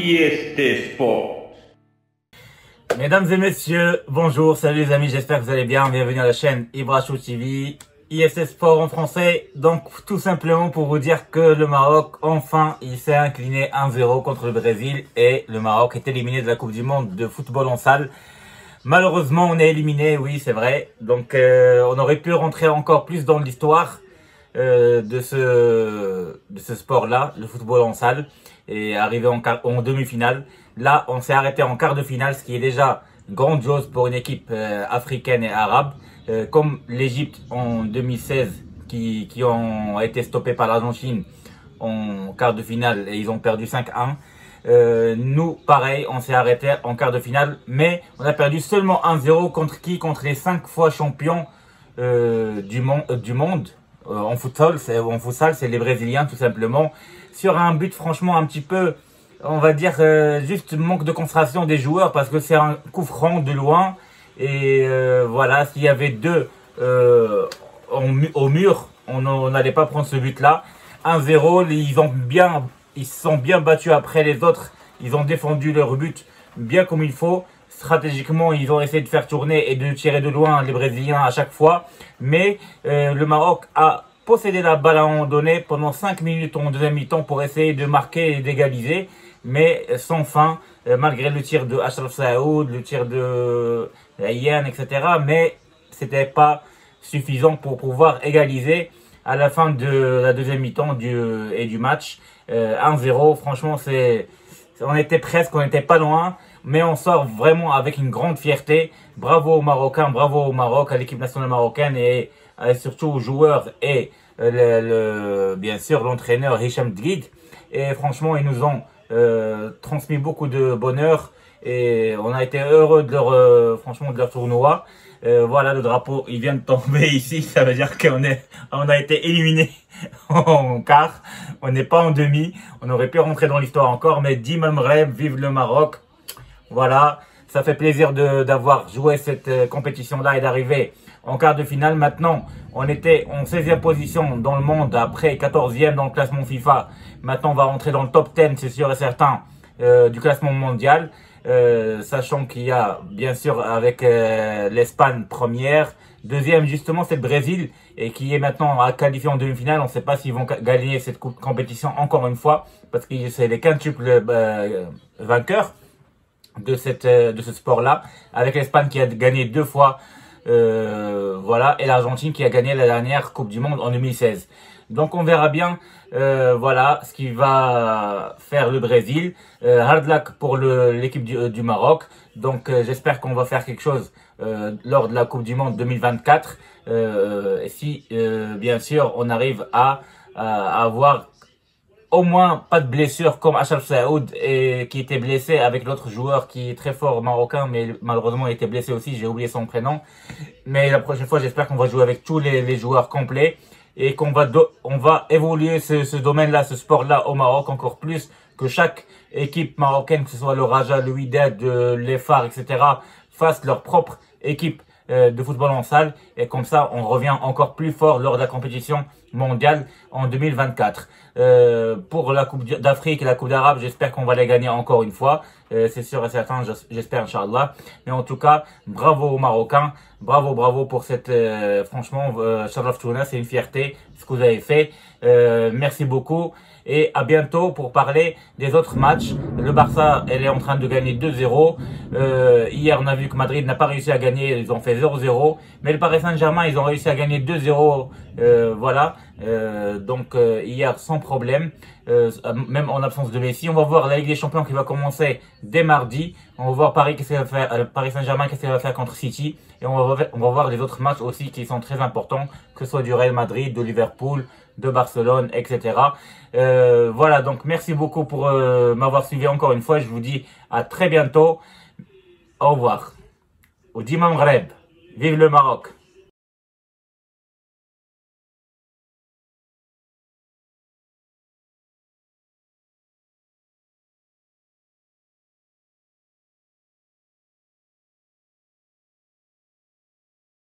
IST Sport. Mesdames et messieurs, bonjour, salut les amis, j'espère que vous allez bien. Bienvenue à la chaîne Ibra Show TV, IST Sport en français. Donc tout simplement pour vous dire que le Maroc, enfin, il s'est incliné 1-0 contre le Brésil et le Maroc est éliminé de la Coupe du Monde de football en salle. Malheureusement, on est éliminé, oui, c'est vrai. Donc on aurait pu rentrer encore plus dans l'histoire de ce sport-là, le football en salle, et arriver en demi-finale. Là, on s'est arrêté en quart de finale, ce qui est déjà grandiose pour une équipe africaine et arabe, comme l'Égypte en 2016, qui ont été stoppés par l'Argentine en quart de finale et ils ont perdu 5-1. Nous, pareil, on s'est arrêté en quart de finale, mais on a perdu seulement 1-0 contre qui? Contre les 5 fois champions du monde. En futsal, c'est les Brésiliens tout simplement. Sur un but franchement un petit peu, on va dire, juste manque de concentration des joueurs parce que c'est un coup franc de loin. Et voilà, s'il y avait deux au mur, on n'allait pas prendre ce but-là. 1-0, ils se sont bien battus après les autres. Ils ont défendu leur but bien comme il faut. Stratégiquement, ils ont essayé de faire tourner et de tirer de loin les Brésiliens à chaque fois. Mais le Maroc a possédé la balle à un moment donné pendant 5 minutes en deuxième mi-temps pour essayer de marquer et d'égaliser. Mais sans fin, malgré le tir de Achraf Saoud, le tir de Yann, etc. Mais c'était pas suffisant pour pouvoir égaliser à la fin de la deuxième mi-temps du match. 1-0, franchement, on était presque, on n'était pas loin. Mais on sort vraiment avec une grande fierté. Bravo aux Marocains, bravo au Maroc, à l'équipe nationale marocaine et surtout aux joueurs et bien sûr l'entraîneur Hicham Dguid. Et franchement, ils nous ont transmis beaucoup de bonheur et on a été heureux de leur tournoi. Voilà, le drapeau, il vient de tomber ici. Ça veut dire on a été éliminé en quart. On n'est pas en demi. On aurait pu rentrer dans l'histoire encore, mais Dimam Rêve, vive le Maroc. Voilà, ça fait plaisir d'avoir joué cette compétition-là et d'arriver en quart de finale. Maintenant, on était en 16e position dans le monde, après 14e dans le classement FIFA. Maintenant, on va rentrer dans le top 10, c'est sûr et certain, du classement mondial. Sachant qu'il y a, bien sûr, avec l'Espagne première. Deuxième, justement, c'est le Brésil, et qui est maintenant à qualifier en demi-finale. On ne sait pas s'ils vont gagner cette compétition encore une fois, parce que c'est les quintuples vainqueurs de ce sport-là, avec l'Espagne qui a gagné 2 fois, voilà, et l'Argentine qui a gagné la dernière Coupe du Monde en 2016. Donc on verra bien, voilà, ce qui va faire le Brésil. Hard luck pour l'équipe du Maroc. Donc j'espère qu'on va faire quelque chose lors de la Coupe du Monde 2024. Si bien sûr on arrive à avoir au moins pas de blessure comme Achraf Saoud qui était blessé avec l'autre joueur qui est très fort marocain, mais malheureusement il était blessé aussi, j'ai oublié son prénom. Mais la prochaine fois j'espère qu'on va jouer avec tous les joueurs complets et qu'on va évoluer ce domaine-là, ce sport-là au Maroc encore plus, que chaque équipe marocaine, que ce soit le Raja, le Wydad, l'Effar, etc., fasse leur propre équipe de football en salle, et comme ça on revient encore plus fort lors de la compétition mondiale en 2024. Pour la Coupe d'Afrique et la Coupe d'Arabe, j'espère qu'on va les gagner encore une fois, c'est sûr et certain, j'espère, Inch'Allah. Mais en tout cas, bravo aux Marocains, bravo pour cette franchement, Sharaf Touna, c'est une fierté ce que vous avez fait. Merci beaucoup et à bientôt pour parler des autres matchs. Le Barça, elle est en train de gagner 2-0. Hier, on a vu que Madrid n'a pas réussi à gagner, ils ont fait 0-0. Mais le Paris Saint-Germain, ils ont réussi à gagner 2-0. Voilà, donc hier sans problème, même en absence de Messi. On va voir la Ligue des Champions qui va commencer dès mardi. On va voir Paris Saint-Germain qu'est-ce qu'il va faire contre City, et on va voir les autres matchs aussi qui sont très importants, que ce soit du Real Madrid, de Liverpool, de Barcelone, etc. Voilà, donc merci beaucoup pour m'avoir suivi encore une fois. Je vous dis à très bientôt. Au revoir. Au Dimam Reb. Vive le Maroc.